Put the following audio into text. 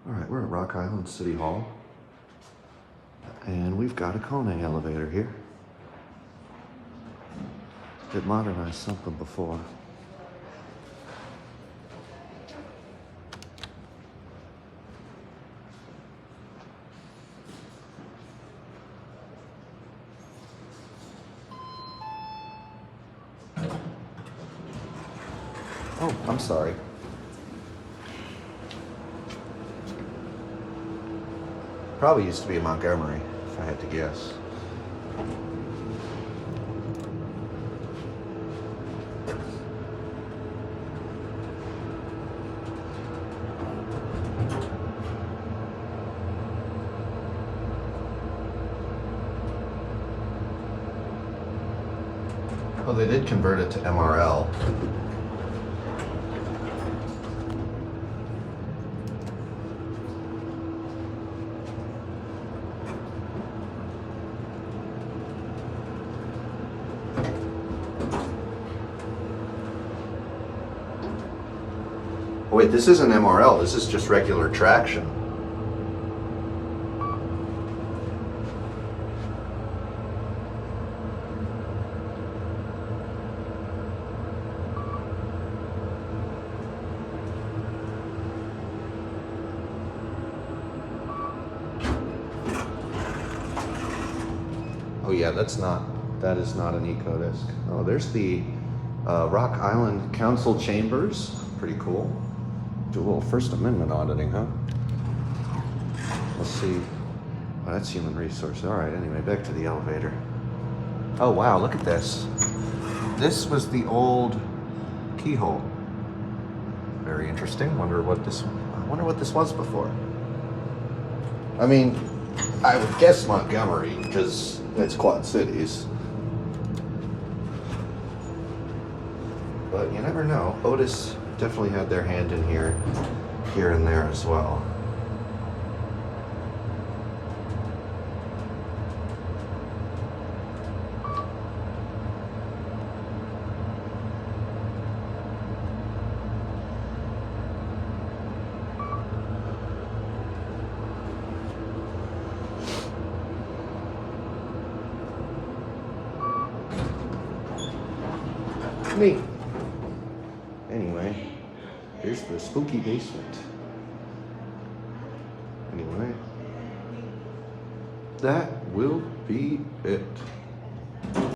All right, we're at Rock Island City Hall, and we've got a Kone elevator here. It modernized something before. Oh, I'm sorry. Probably used to be in Montgomery, if I had to guess. Well, they did convert it to MRL. Oh, wait, this isn't MRL, this is just regular traction. Oh yeah, that is not an eco disc. Oh, there's the Rock Island Council Chambers. Pretty cool. Do a little First Amendment auditing, huh? Let's see. Oh, that's human resource. All right, anyway, back to the elevator. Oh wow, look at this. This was the old keyhole. Very interesting. I wonder what this was before. I mean, I would guess Montgomery, because it's Quad Cities. But you never know. Otis definitely had their hand in here and there as well. Neat. Anyway, here's the spooky basement. Anyway, that will be it.